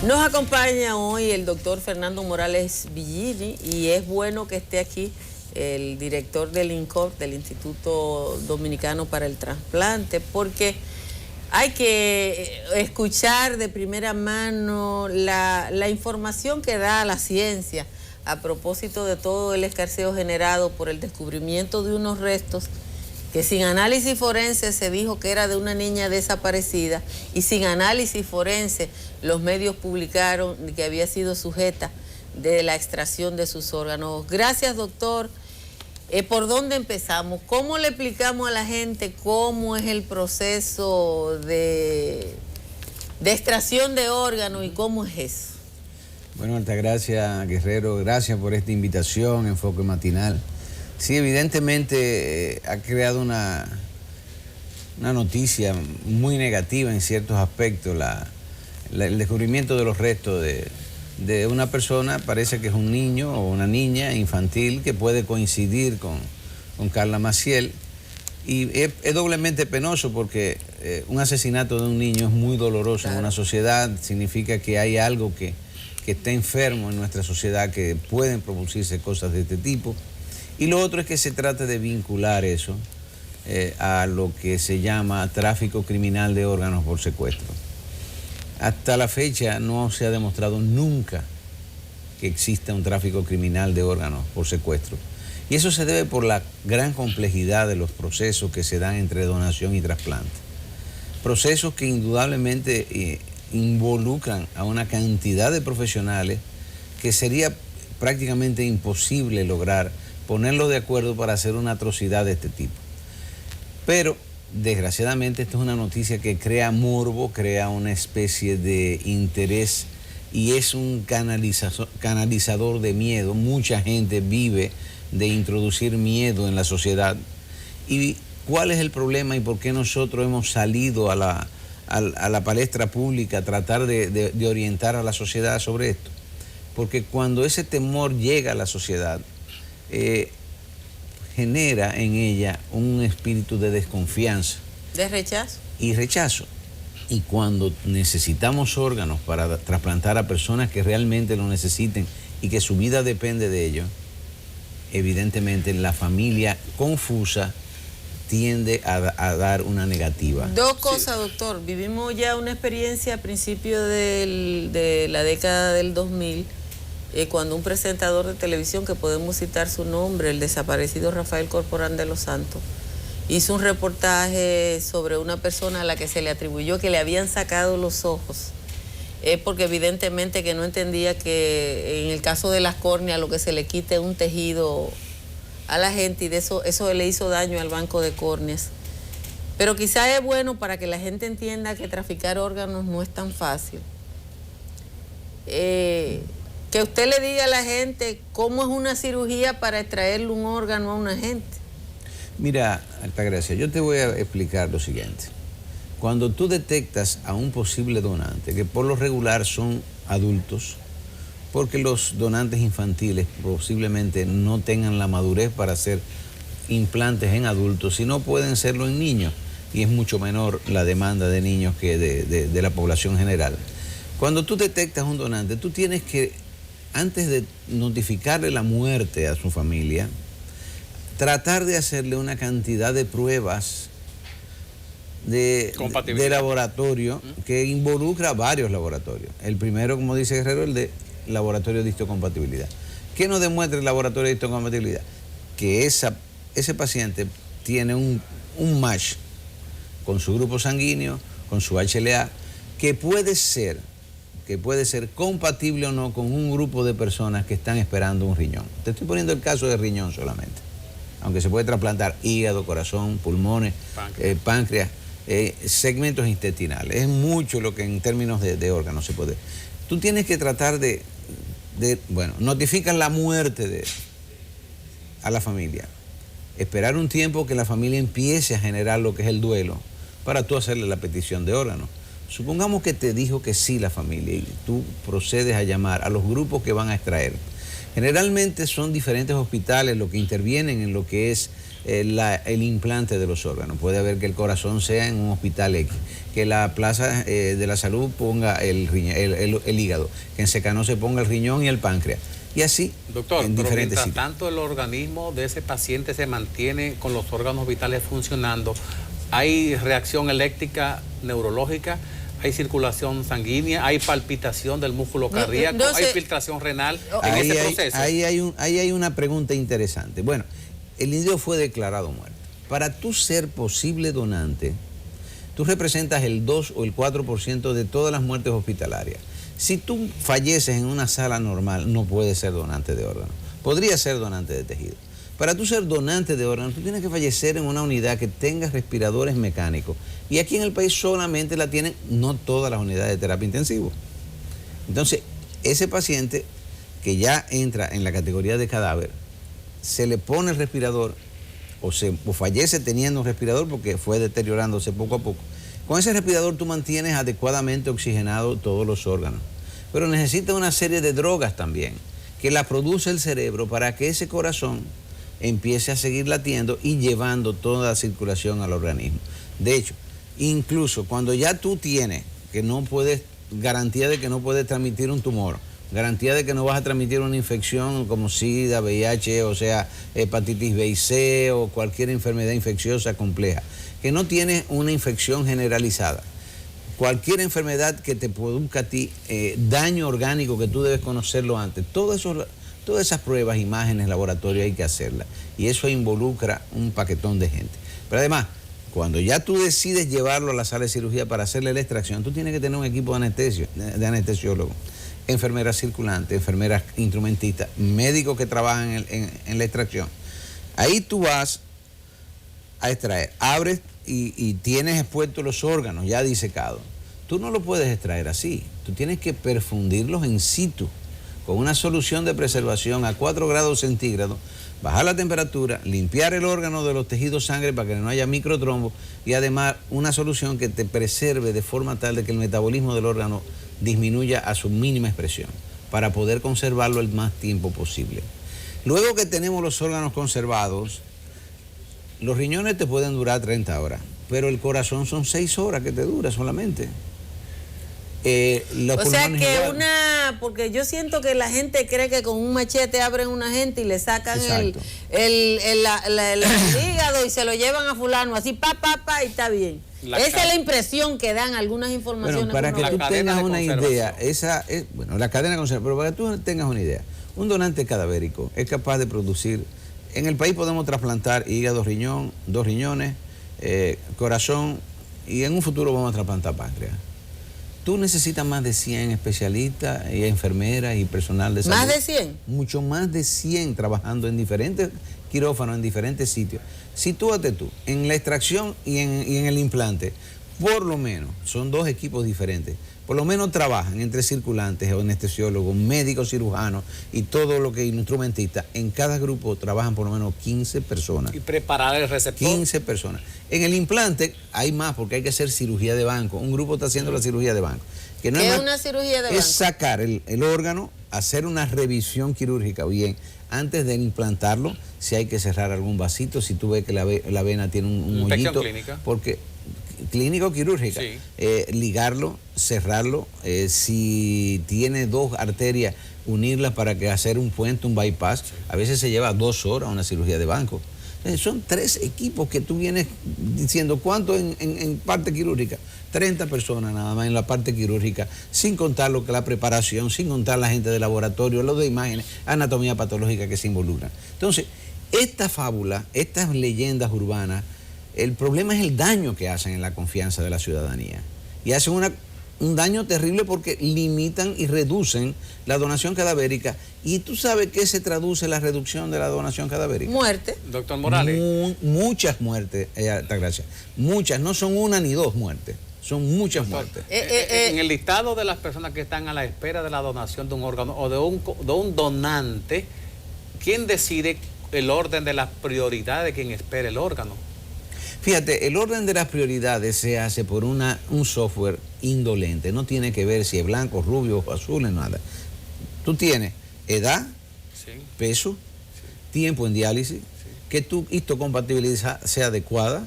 Nos acompaña hoy el doctor Fernando Morales Villini y es bueno que esté aquí el director del INCOR, del Instituto Dominicano para el Trasplante, porque hay que escuchar de primera mano la información que da la ciencia a propósito de todo el escarceo generado por el descubrimiento de unos restos que sin análisis forense se dijo que era de una niña desaparecida y sin análisis forense los medios publicaron que había sido sujeta de la extracción de sus órganos. Gracias, doctor. ¿Por dónde empezamos? ¿Cómo le explicamos a la gente cómo es el proceso de extracción de órganos y cómo es eso? Bueno, Altagracia Guerrero, gracias por esta invitación, Enfoque Matinal. Sí, evidentemente ha creado una noticia muy negativa en ciertos aspectos, el descubrimiento de los restos de una persona, parece que es un niño o una niña infantil que puede coincidir con Carla Maciel. Y es doblemente penoso porque un asesinato de un niño es muy doloroso en una sociedad, significa que hay algo que está enfermo en nuestra sociedad, que pueden producirse cosas de este tipo. Y lo otro es que se trata de vincular eso a lo que se llama tráfico criminal de órganos por secuestro. Hasta la fecha no se ha demostrado nunca que exista un tráfico criminal de órganos por secuestro. Y eso se debe por la gran complejidad de los procesos que se dan entre donación y trasplante. Procesos que indudablemente involucran a una cantidad de profesionales que sería prácticamente imposible lograr ponerlos de acuerdo para hacer una atrocidad de este tipo. Pero, desgraciadamente, esto es una noticia que crea morbo, crea una especie de interés y es un canalizador de miedo. Mucha gente vive de introducir miedo en la sociedad. ¿Y cuál es el problema y por qué nosotros hemos salido a la palestra pública a tratar de orientar a la sociedad sobre esto? Porque cuando ese temor llega a la sociedad, genera en ella un espíritu de desconfianza. ¿De rechazo? Y rechazo. Y cuando necesitamos órganos para trasplantar a personas que realmente lo necesiten y que su vida depende de ello, evidentemente la familia confusa tiende a dar una negativa. Dos cosas, doctor. Vivimos ya una experiencia a principios de la década del 2000, cuando un presentador de televisión, que podemos citar su nombre, el desaparecido Rafael Corporán de los Santos, hizo un reportaje sobre una persona a la que se le atribuyó que le habían sacado los ojos, porque evidentemente que no entendía que en el caso de las córneas lo que se le quite es un tejido a la gente, y de eso le hizo daño al banco de córneas. Pero quizás es bueno para que la gente entienda que traficar órganos no es tan fácil. Que usted le diga a la gente cómo es una cirugía para extraerle un órgano a una gente. Mira, Altagracia, yo te voy a explicar lo siguiente. Cuando tú detectas a un posible donante, que por lo regular son adultos, porque los donantes infantiles posiblemente no tengan la madurez para hacer implantes en adultos, sino pueden serlo en niños, y es mucho menor la demanda de niños que de la población general. Cuando tú detectas un donante, tú tienes que, antes de notificarle la muerte a su familia, tratar de hacerle una cantidad de pruebas de laboratorio que involucra varios laboratorios. El primero, como dice Guerrero, el de laboratorio de histocompatibilidad. ¿Qué nos demuestra el laboratorio de histocompatibilidad? Que ese paciente tiene un match con su grupo sanguíneo, con su HLA, que puede ser compatible o no con un grupo de personas que están esperando un riñón. Te estoy poniendo el caso de riñón solamente, aunque se puede trasplantar hígado, corazón, pulmones, páncreas, segmentos intestinales. Es mucho lo que en términos de órganos se puede. Tú tienes que tratar notificar la muerte a la familia, esperar un tiempo que la familia empiece a generar lo que es el duelo para tú hacerle la petición de órganos. Supongamos que te dijo que sí la familia y tú procedes a llamar a los grupos que van a extraer. Generalmente son diferentes hospitales los que intervienen en lo que es el implante de los órganos. Puede haber que el corazón sea en un hospital X, que la Plaza de la Salud ponga el hígado, que en Secano se ponga el riñón y el páncreas. Y así, doctor, en diferentes mientras sitios. tanto el organismo de ese paciente se mantiene con los órganos vitales funcionando, hay reacción eléctrica neurológica, hay circulación sanguínea, hay palpitación del músculo cardíaco, hay filtración renal en ese proceso. Ahí hay una pregunta interesante. Bueno, el individuo fue declarado muerto. Para tú ser posible donante, tú representas el 2 o el 4% de todas las muertes hospitalarias. Si tú falleces en una sala normal, no puedes ser donante de órganos. Podría ser donante de tejido. Para tú ser donante de órganos, tú tienes que fallecer en una unidad que tenga respiradores mecánicos. Y aquí en el país solamente la tienen, no todas las unidades de terapia intensiva. Entonces, ese paciente que ya entra en la categoría de cadáver, se le pone el respirador o fallece teniendo un respirador porque fue deteriorándose poco a poco. Con ese respirador tú mantienes adecuadamente oxigenado todos los órganos, pero necesita una serie de drogas también, que la produce el cerebro para que ese corazón empiece a seguir latiendo y llevando toda la circulación al organismo. De hecho, incluso cuando ya tú tienes que no puedes, garantía de que no puedes transmitir un tumor, garantía de que no vas a transmitir una infección como SIDA, VIH, o sea, hepatitis B y C o cualquier enfermedad infecciosa compleja, que no tienes una infección generalizada, cualquier enfermedad que te produzca a ti daño orgánico que tú debes conocerlo antes, todas esas pruebas, imágenes, laboratorio hay que hacerlas, y eso involucra un paquetón de gente. Pero además, cuando ya tú decides llevarlo a la sala de cirugía para hacerle la extracción, tú tienes que tener un equipo de anestesiólogo, enfermeras circulantes, enfermeras instrumentistas, médicos que trabajan en la extracción. Ahí tú vas a extraer, abres y tienes expuestos los órganos ya disecados. Tú no lo puedes extraer así, tú tienes que perfundirlos in situ con una solución de preservación a 4 grados centígrados, bajar la temperatura, limpiar el órgano de los tejidos sangre para que no haya microtrombos y además una solución que te preserve de forma tal de que el metabolismo del órgano disminuya a su mínima expresión para poder conservarlo el más tiempo posible. Luego que tenemos los órganos conservados, los riñones te pueden durar 30 horas, pero el corazón son 6 horas que te dura solamente. O sea que porque yo siento que la gente cree que con un machete abren una gente y le sacan el hígado y se lo llevan a fulano, así y está bien. Esa es la impresión que dan algunas informaciones. Bueno, para que tú tengas una idea, la cadena de conservación, pero para que tú tengas una idea, un donante cadavérico es capaz de producir, en el país podemos trasplantar hígado, riñón, 2 riñones, corazón, y en un futuro vamos a trasplantar páncreas. Tú necesitas más de 100 especialistas y enfermeras y personal de salud. ¿Más de 100? Mucho más de 100 trabajando en diferentes quirófanos, en diferentes sitios. Sitúate tú, en la extracción y en el implante, por lo menos, son 2 equipos diferentes, por lo menos trabajan entre circulantes, anestesiólogos, médicos, cirujanos y todo lo que instrumentistas. En cada grupo trabajan por lo menos 15 personas. Y preparar el receptor. 15 personas. En el implante hay más porque hay que hacer cirugía de banco. Un grupo está haciendo la cirugía de banco. Que no ¿Qué es una cirugía de banco? Es sacar el órgano, hacer una revisión quirúrgica. Bien, antes de implantarlo, si hay que cerrar algún vasito, si tú ves que la vena tiene un hoyito. Clínica. Porque clínica o quirúrgica, sí. Ligarlo, cerrarlo, si tiene 2 arterias, unirlas para que hacer un puente, un bypass, a veces se lleva 2 horas una cirugía de banco. Son 3 equipos que tú vienes diciendo, ¿cuánto en parte quirúrgica? 30 personas nada más en la parte quirúrgica, sin contar lo que la preparación, sin contar la gente de laboratorio, lo de imágenes, anatomía patológica que se involucran. Entonces, esta fábula, estas leyendas urbanas, el problema es el daño que hacen en la confianza de la ciudadanía. Y hacen un daño terrible porque limitan y reducen la donación cadavérica. ¿Y tú sabes qué se traduce la reducción de la donación cadavérica? Muerte. Doctor Morales. Muchas muertes, gracias. Muchas, no son 1 ni 2 muertes. Son muchas muertes. En el listado de las personas que están a la espera de la donación de un órgano o de un donante, ¿quién decide el orden de las prioridades de quien espera el órgano? Fíjate, el orden de las prioridades se hace por un software indolente. No tiene que ver si es blanco, rubio o azul, nada. Tú tienes edad, Sí. peso, tiempo en diálisis, que tu histocompatibilidad sea adecuada,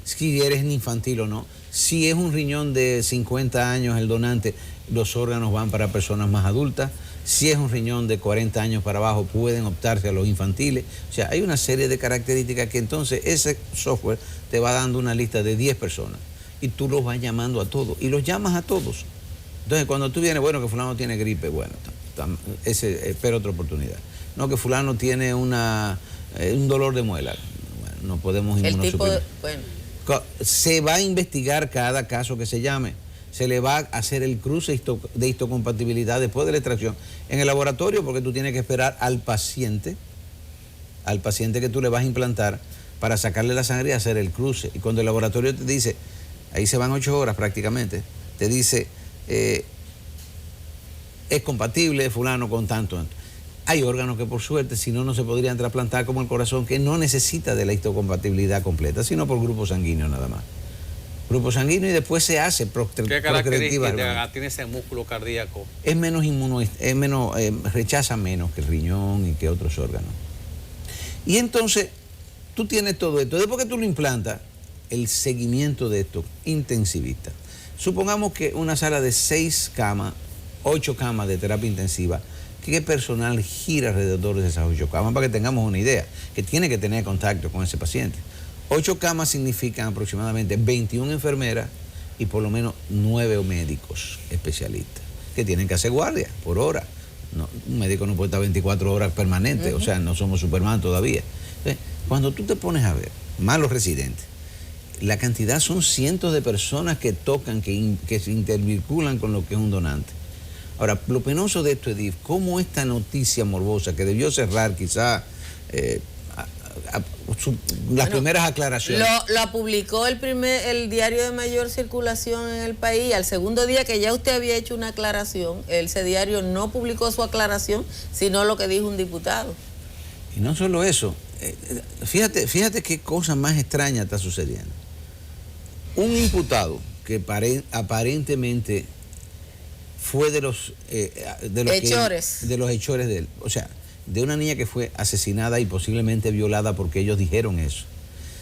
si eres infantil o no. Si es un riñón de 50 años el donante, los órganos van para personas más adultas. Si es un riñón de 40 años para abajo, pueden optarse a los infantiles. O sea, hay una serie de características que entonces ese software te va dando una lista de 10 personas y tú los vas llamando a todos y los llamas a todos. Entonces, cuando tú vienes, bueno, que fulano tiene gripe, bueno, espera otra oportunidad. No, que fulano tiene un dolor de muela, bueno, no podemos inmunosuprimir. Se va a investigar cada caso que se llame. Se le va a hacer el cruce de histocompatibilidad después de la extracción en el laboratorio, porque tú tienes que esperar al paciente que tú le vas a implantar para sacarle la sangre y hacer el cruce. Y cuando el laboratorio te dice, ahí se van 8 horas prácticamente, te dice, es compatible fulano con tanto. Hay órganos que por suerte, si no, no se podrían trasplantar, como el corazón, que no necesita de la histocompatibilidad completa, sino por grupo sanguíneo nada más. Grupo sanguíneo, y después se hace ¿Qué características tiene ese músculo cardíaco? Es menos rechaza menos que el riñón y que otros órganos. Y entonces, tú tienes todo esto. Después que tú lo implantas, el seguimiento de esto, intensivista. Supongamos que una sala de 6 camas, 8 camas de terapia intensiva, ¿qué personal gira alrededor de esas 8 camas? Para que tengamos una idea, que tiene que tener contacto con ese paciente. 8 camas significan aproximadamente 21 enfermeras y por lo menos 9 médicos especialistas que tienen que hacer guardia por hora. No, un médico no puede estar 24 horas permanentes, o sea, no somos Superman todavía. Entonces, cuando tú te pones a ver, más los residentes, la cantidad son cientos de personas que tocan, que se intervinculan con lo que es un donante. Ahora, lo penoso de esto, Edith, cómo esta noticia morbosa que debió cerrar quizá las primeras aclaraciones. Lo publicó el diario de mayor circulación en el país. Al segundo día que ya usted había hecho una aclaración, ese diario no publicó su aclaración, sino lo que dijo un diputado. Y no solo eso, fíjate qué cosa más extraña está sucediendo. Un imputado que aparentemente fue de los hechores de él, o sea, de una niña que fue asesinada y posiblemente violada, porque ellos dijeron eso,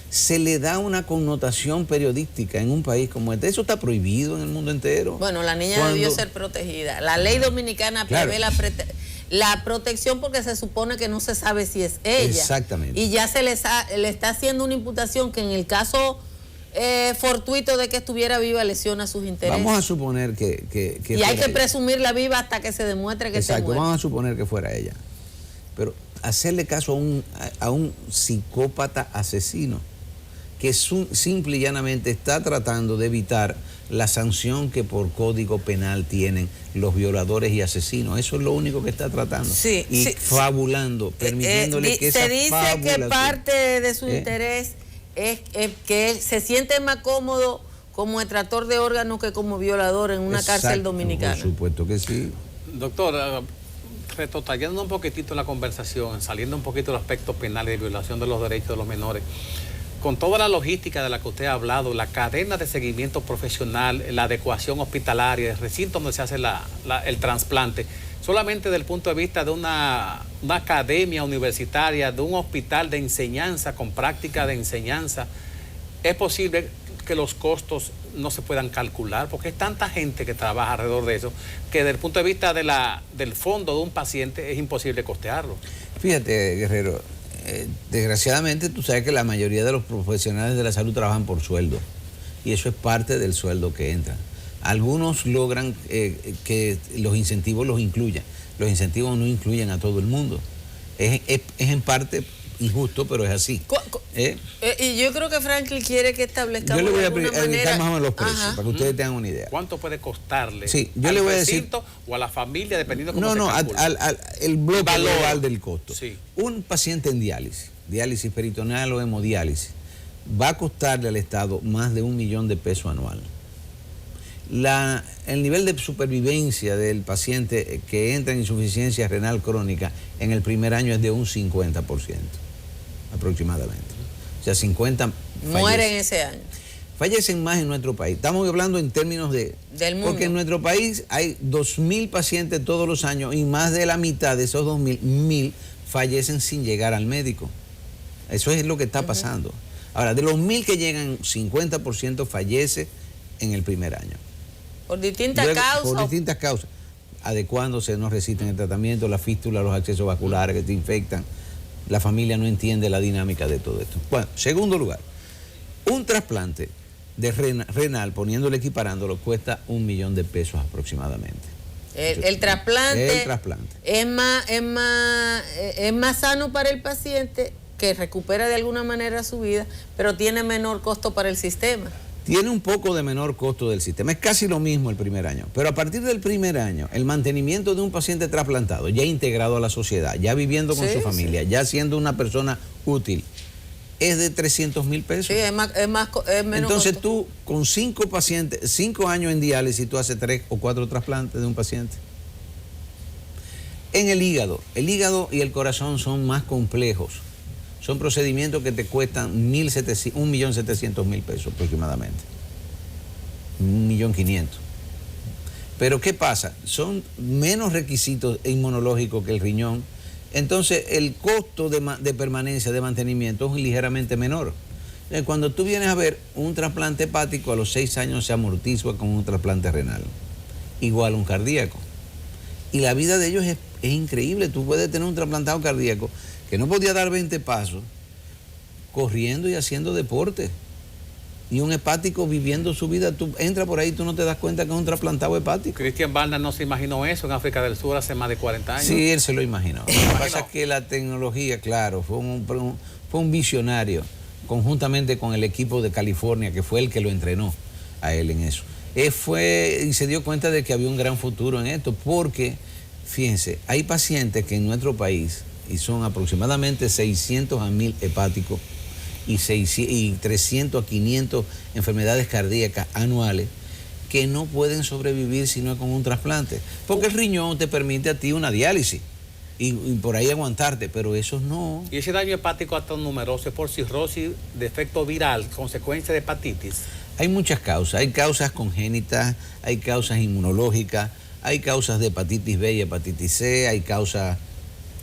se le da una connotación periodística en un país como este. Eso está prohibido en el mundo entero. Bueno, la niña debió ser protegida. La ley dominicana prevé la protección, porque se supone que no se sabe si es ella. Exactamente. Y ya se le está haciendo una imputación que en el caso fortuito de que estuviera viva lesiona sus intereses. Vamos a suponer que y hay que presumirla viva hasta que se demuestre que se muere. Vamos a suponer que fuera ella. Pero hacerle caso a un psicópata asesino que simple y llanamente está tratando de evitar la sanción que por código penal tienen los violadores y asesinos. Eso es lo único que está tratando. Sí, y fabulando, permitiéndole que esa se dice que parte de su interés es que él se siente más cómodo como extractor de órganos que como violador en una cárcel dominicana. Por supuesto que sí. Doctor, retotallando un poquitito la conversación, saliendo un poquito del aspecto penal y de violación de los derechos de los menores, con toda la logística de la que usted ha hablado, la cadena de seguimiento profesional, la adecuación hospitalaria, el recinto donde se hace el trasplante, solamente desde el punto de vista de una academia universitaria, de un hospital de enseñanza con práctica de enseñanza, es posible que los costos no se puedan calcular, porque es tanta gente que trabaja alrededor de eso, que desde el punto de vista del fondo de un paciente es imposible costearlo. Fíjate, Guerrero, desgraciadamente tú sabes que la mayoría de los profesionales de la salud trabajan por sueldo, y eso es parte del sueldo que entra. Algunos logran que los incentivos los incluyan. Los incentivos no incluyen a todo el mundo. Es en parte injusto, pero es así. Y yo creo que Franklin quiere que establezcamos. Yo le voy a explicar más o menos los precios, para que ustedes tengan una idea. ¿Cuánto puede costarle yo le voy a decir, o a la familia, dependiendo de cómo se calcula? El bloque global del costo. Sí. Un paciente en diálisis peritoneal o hemodiálisis, va a costarle al Estado más de $1 millón anual. El nivel de supervivencia del paciente que entra en insuficiencia renal crónica en el primer año es de un 50%, aproximadamente. O sea, 50 mueren ese año. fallecen más en nuestro país. Estamos hablando en términos del mundo. Porque en nuestro país hay 2.000 pacientes todos los años y más de la mitad de esos 2.000 fallecen sin llegar al médico. Eso es lo que está pasando. Ahora, de los 1.000 que llegan, 50% fallece en el primer año. Por distintas causas. Por distintas causas. Adecuándose, no resisten el tratamiento, la fístula, los accesos vasculares que te infectan. La familia no entiende la dinámica de todo esto. Bueno, segundo lugar, un trasplante de renal, poniéndolo, equiparándolo, cuesta $1 millón aproximadamente. El trasplante, es más sano para el paciente, que recupera de alguna manera su vida, pero tiene menor costo para el sistema. Tiene un poco de menor costo del sistema. Es casi lo mismo el primer año. Pero a partir del primer año, el mantenimiento de un paciente trasplantado, ya integrado a la sociedad, ya viviendo con su familia, ya siendo una persona útil, es de $300,000. Sí, es menos. Entonces costo. tú, con 5 años en diálisis, tú haces 3 o 4 trasplantes de un paciente. En el hígado y el corazón son más complejos. Son procedimientos que te cuestan $1.700.000 aproximadamente. $1.500.000. Pero ¿qué pasa? Son menos requisitos inmunológicos que el riñón. Entonces el costo de permanencia, de mantenimiento es ligeramente menor. Cuando tú vienes a ver un trasplante hepático, a los 6 años se amortigua con un trasplante renal. Igual un cardíaco. Y la vida de ellos es increíble. Tú puedes tener un trasplantado cardíaco que no podía dar 20 pasos, corriendo y haciendo deporte. Y un hepático viviendo su vida. Tú entras por ahí, tú no te das cuenta que es un trasplantado hepático. Cristian Barnard no se imaginó eso en África del Sur hace más de 40 años. Sí, él se lo imaginó. Lo que pasa es que la tecnología, claro, fue un visionario, conjuntamente con el equipo de California, que fue el que lo entrenó a él en eso. Él fue y se dio cuenta de que había un gran futuro en esto, porque, fíjense, hay pacientes que en nuestro país, y son aproximadamente 600 a 1.000 hepáticos y 300 a 500 enfermedades cardíacas anuales, que no pueden sobrevivir si no es con un trasplante. Porque el riñón te permite a ti una diálisis y por ahí aguantarte, pero esos no. Y ese daño hepático tan numeroso es por cirrosis, defecto viral, consecuencia de hepatitis. Hay muchas causas. Hay causas congénitas, hay causas inmunológicas, hay causas de hepatitis B y hepatitis C, hay causas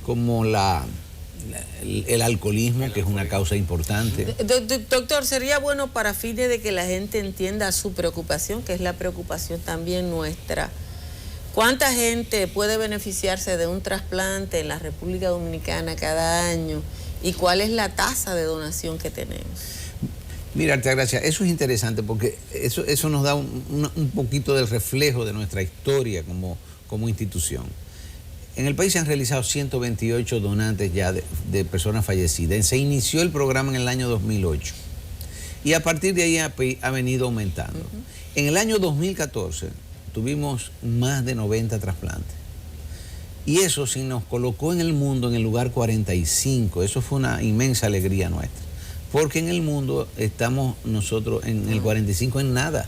como el alcoholismo, que es una causa importante. Doctor, sería bueno, para fines de que la gente entienda su preocupación, que es la preocupación también nuestra, ¿cuánta gente puede beneficiarse de un trasplante en la República Dominicana cada año? ¿Y cuál es la tasa de donación que tenemos? Mira, Altagracia, eso es interesante porque eso nos da un poquito del reflejo de nuestra historia como institución. En el país se han realizado 128 donantes ya de personas fallecidas. Se inició el programa en el año 2008 y a partir de ahí ha venido aumentando. En el año 2014 tuvimos más de 90 trasplantes y eso sí nos colocó en el mundo en el lugar 45. Eso fue una inmensa alegría nuestra, porque en el mundo estamos nosotros en el 45 en nada.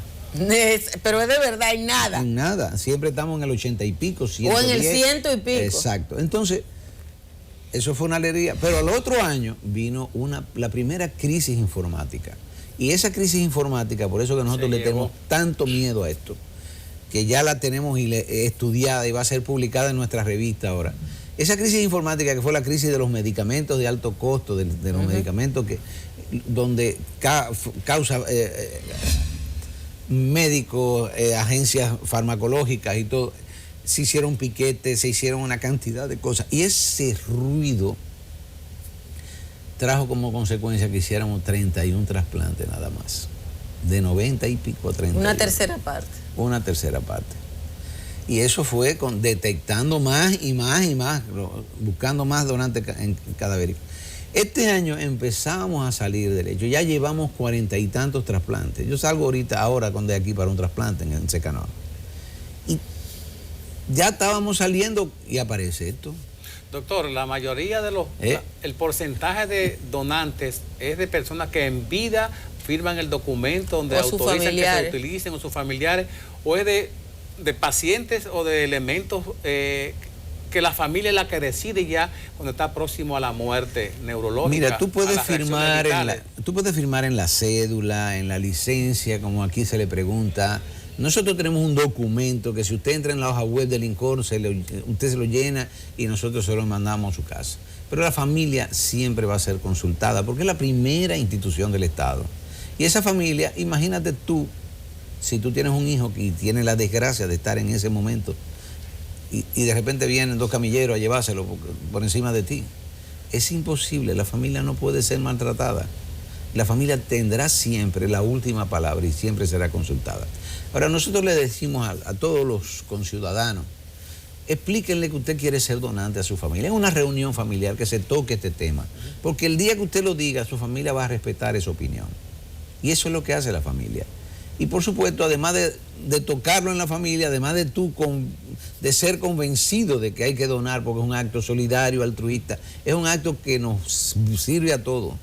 Pero es de verdad, en nada. En nada, siempre estamos en el 80 y pico, 110. O en el 100 y pico. Exacto. Entonces, eso fue una alegría. Pero al otro año vino la primera crisis informática. Y esa crisis informática, por eso que nosotros le tenemos tanto miedo a esto, que ya la tenemos estudiada y va a ser publicada en nuestra revista ahora. Esa crisis informática, que fue la crisis de los medicamentos de alto costo, de los medicamentos donde causa... médicos, agencias farmacológicas y todo, se hicieron piquetes, se hicieron una cantidad de cosas. Y ese ruido trajo como consecuencia que hiciéramos 31 trasplantes nada más. De 90 y pico a 31. Una tercera parte. Una tercera parte. Y eso fue detectando más y más y más, buscando más donantes cadavéricos. Este año empezamos a salir del hecho, ya llevamos 40 y tantos trasplantes. Yo salgo ahora de aquí para un trasplante en Secanor. Y ya estábamos saliendo y aparece esto. Doctor, la mayoría de el porcentaje de donantes es de personas que en vida firman el documento donde autorizan que se utilicen, o sus familiares, o es de pacientes o de elementos que la familia es la que decide ya cuando está próximo a la muerte neurológica. Mira, tú puedes tú puedes firmar en la cédula, en la licencia, como aquí se le pregunta. Nosotros tenemos un documento que si usted entra en la hoja web del INCOR, usted se lo llena y nosotros se lo mandamos a su casa. Pero la familia siempre va a ser consultada porque es la primera institución del Estado. Y esa familia, imagínate tú, si tú tienes un hijo y tiene la desgracia de estar en ese momento y de repente vienen 2 camilleros a llevárselo por encima de ti. Es imposible, la familia no puede ser maltratada. La familia tendrá siempre la última palabra y siempre será consultada. Ahora, nosotros le decimos a todos los conciudadanos, explíquenle que usted quiere ser donante a su familia. Es una reunión familiar que se toque este tema, porque el día que usted lo diga, su familia va a respetar esa opinión. Y eso es lo que hace la familia. Y por supuesto, además de tocarlo en la familia, además de ser convencido de que hay que donar porque es un acto solidario, altruista, es un acto que nos sirve a todos.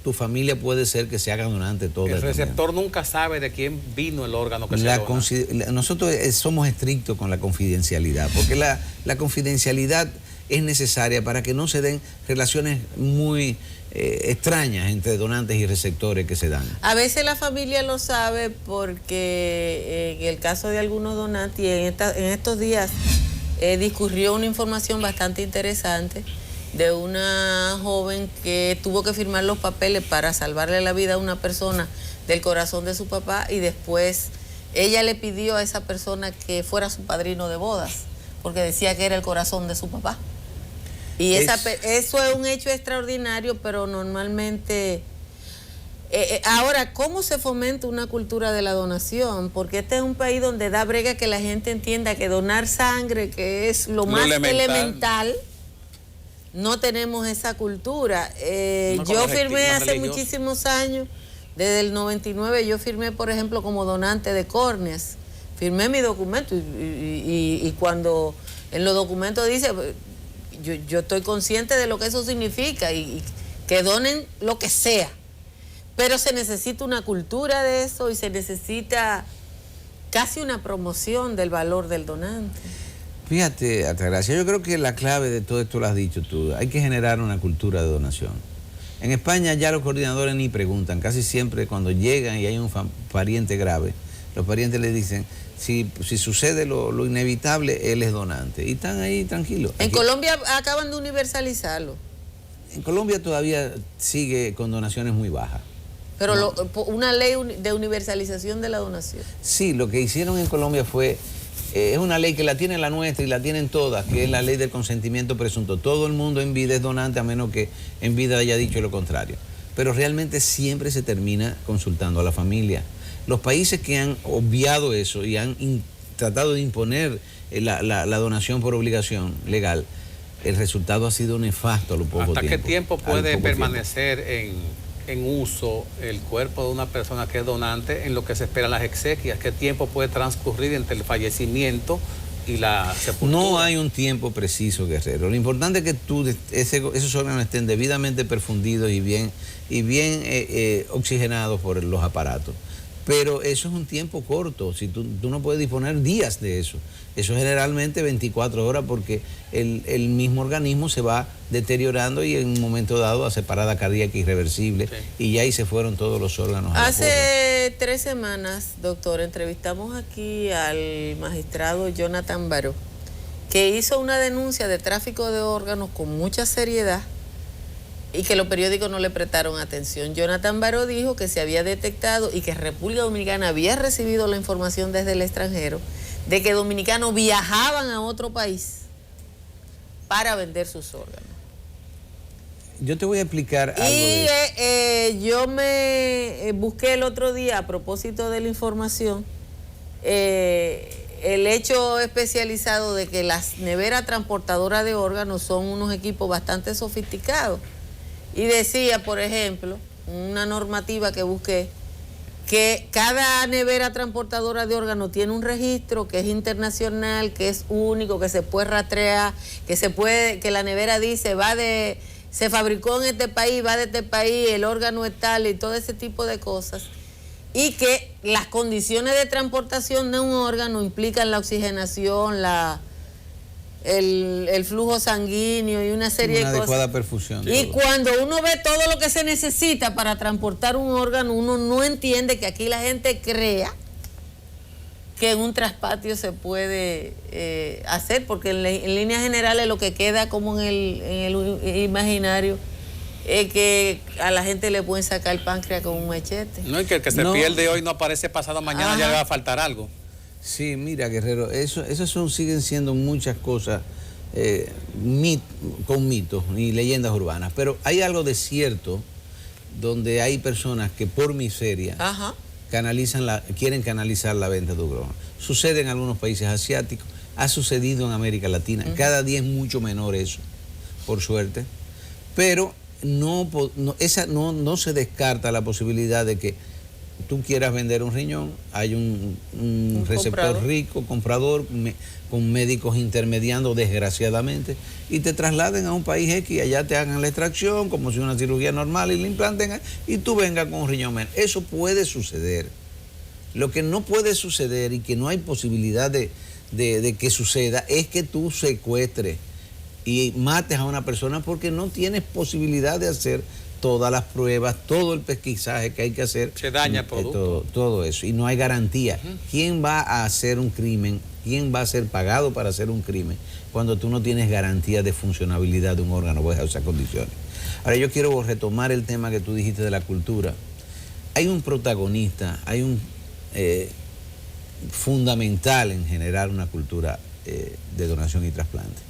Tu familia puede ser que se haga donante todo. El receptor nunca sabe de quién vino el órgano que se dona. Nosotros somos estrictos con la confidencialidad, porque la confidencialidad es necesaria para que no se den relaciones muy extrañas entre donantes y receptores que se dan. A veces la familia lo sabe porque en el caso de algunos donantes, en estos días discurrió una información bastante interesante de una joven que tuvo que firmar los papeles para salvarle la vida a una persona del corazón de su papá y después ella le pidió a esa persona que fuera su padrino de bodas porque decía que era el corazón de su papá. Y eso es un hecho extraordinario, pero normalmente... ahora, ¿cómo se fomenta una cultura de la donación? Porque este es un país donde da brega que la gente entienda que donar sangre, que es lo más elemental, no tenemos esa cultura. Yo firmé hace muchísimos años, desde el 99, yo firmé, por ejemplo, como donante de córneas. Firmé mi documento y cuando en los documentos dice... Yo estoy consciente de lo que eso significa y que donen lo que sea, pero se necesita una cultura de eso y se necesita casi una promoción del valor del donante. Fíjate, Altagracia, yo creo que la clave de todo esto lo has dicho tú, hay que generar una cultura de donación. En España ya los coordinadores ni preguntan, casi siempre cuando llegan y hay un pariente grave, los parientes le dicen... Si sucede lo inevitable, él es donante. Y están ahí tranquilos. En Colombia acaban de universalizarlo. En Colombia todavía sigue con donaciones muy bajas. Pero no. Una ley de universalización de la donación. Sí, lo que hicieron en Colombia fue... es una ley que la tiene la nuestra y la tienen todas, que es la ley del consentimiento presunto. Todo el mundo en vida es donante, a menos que en vida haya dicho lo contrario. Pero realmente siempre se termina consultando a la familia. Los países que han obviado eso y han tratado de imponer la donación por obligación legal, el resultado ha sido nefasto a lo poco tiempo. ¿Hasta qué tiempo puede permanecer en uso el cuerpo de una persona que es donante en lo que se esperan las exequias? ¿Qué tiempo puede transcurrir entre el fallecimiento y la sepultura? No hay un tiempo preciso, Guerrero. Lo importante es que esos órganos estén debidamente perfundidos y bien oxigenados por los aparatos. Pero eso es un tiempo corto, si tú no puedes disponer días de eso. Eso es generalmente 24 horas porque el mismo organismo se va deteriorando y en un momento dado hace parada cardíaca irreversible, sí. Y ya ahí se fueron todos los órganos. Hace 3 semanas, doctor, entrevistamos aquí al magistrado Jonathan Baró, que hizo una denuncia de tráfico de órganos con mucha seriedad y que los periódicos no le prestaron atención. Jonathan Baró dijo que se había detectado y que República Dominicana había recibido la información desde el extranjero de que dominicanos viajaban a otro país para vender sus órganos. Yo te voy a explicar algo. Y yo me busqué el otro día, a propósito de la información, el hecho especializado de que las neveras transportadoras de órganos son unos equipos bastante sofisticados. Y decía, por ejemplo, una normativa que busqué, que cada nevera transportadora de órganos tiene un registro que es internacional, que es único, que se puede rastrear, que la nevera dice, se fabricó en este país, va de este país, el órgano es tal y todo ese tipo de cosas. Y que las condiciones de transportación de un órgano implican la oxigenación, el flujo sanguíneo y una serie de cosas. Una adecuada perfusión. Y cuando uno ve todo lo que se necesita para transportar un órgano, uno no entiende que aquí la gente crea que en un traspatio se puede hacer, porque en líneas generales lo que queda como en el imaginario es que a la gente le pueden sacar el páncreas con un machete. No, y que el que se pierde hoy no aparece pasado mañana, ya le va a faltar algo. Sí, mira, Guerrero, siguen siendo muchas cosas con mitos y leyendas urbanas, pero hay algo de cierto donde hay personas que por miseria quieren canalizar la venta de drogas. Sucede en algunos países asiáticos, ha sucedido en América Latina, cada día es mucho menor eso, por suerte, pero no se descarta la posibilidad de que tú quieras vender un riñón, hay un receptor rico, comprador, con médicos intermediando desgraciadamente, y te trasladen a un país X y allá te hagan la extracción como si una cirugía normal y le implanten y tú vengas con un riñón menos. Eso puede suceder. Lo que no puede suceder y que no hay posibilidad de que suceda es que tú secuestres y mates a una persona porque no tienes posibilidad de hacer todas las pruebas, todo el pesquisaje que hay que hacer. Se daña el producto. Todo eso, y no hay garantía. ¿Quién va a hacer un crimen? ¿Quién va a ser pagado para hacer un crimen cuando tú no tienes garantía de funcionabilidad de un órgano bajo esas condiciones? Ahora yo quiero retomar el tema que tú dijiste de la cultura. Hay un protagonista, hay un fundamental en generar una cultura de donación y trasplante.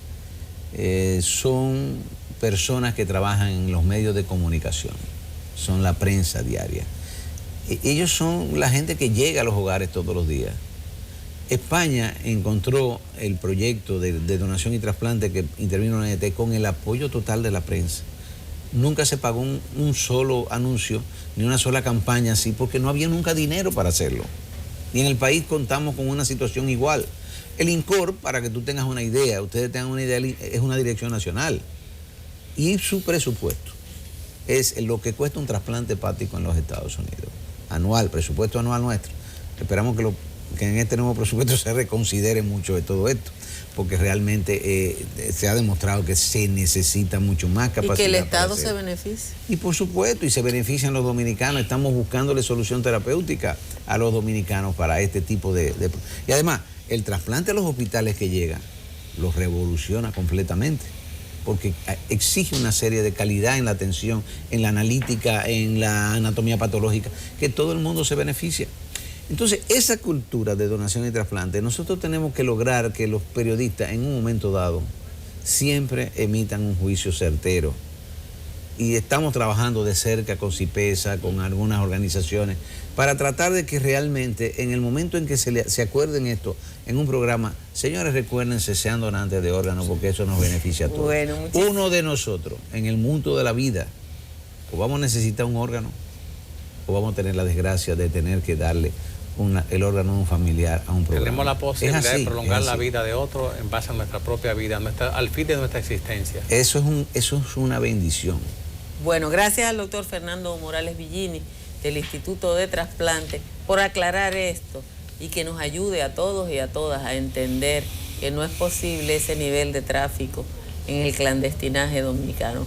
Son personas que trabajan en los medios de comunicación, son la prensa diaria. Ellos son la gente que llega a los hogares todos los días. España encontró el proyecto de donación y trasplante que intervino en ET con el apoyo total de la prensa. Nunca se pagó un solo anuncio, ni una sola campaña así, porque no había nunca dinero para hacerlo. Y en el país contamos con una situación igual. El INCOR, para que tú tengas una idea, ustedes tengan una idea, es una dirección nacional. Y su presupuesto es lo que cuesta un trasplante hepático en los Estados Unidos. Anual, presupuesto anual nuestro. Esperamos que en este nuevo presupuesto se reconsidere mucho de todo esto, porque realmente se ha demostrado que se necesita mucho más capacidad. Y que el Estado se beneficie. Y por supuesto, y se benefician los dominicanos. Estamos buscándole solución terapéutica a los dominicanos para este tipo de... Y además, el trasplante a los hospitales que llega los revoluciona completamente, porque exige una serie de calidad en la atención, en la analítica, en la anatomía patológica, que todo el mundo se beneficia. Entonces, esa cultura de donación y trasplante, nosotros tenemos que lograr que los periodistas en un momento dado siempre emitan un juicio certero. Y estamos trabajando de cerca con CIPESA, con algunas organizaciones, para tratar de que realmente en el momento en que se acuerden esto en un programa, señores, recuérdense, sean donantes de órganos, porque eso nos beneficia a todos. Bueno, uno de nosotros, en el mundo de la vida, o vamos a necesitar un órgano, o vamos a tener la desgracia de tener que darle el órgano de un familiar a un programa. Tenemos la posibilidad de prolongar la vida de otro en base a nuestra propia vida, al fin de nuestra existencia. Eso es una bendición. Bueno, gracias al doctor Fernando Morales Villini del Instituto de Trasplante por aclarar esto y que nos ayude a todos y a todas a entender que no es posible ese nivel de tráfico en el clandestinaje dominicano.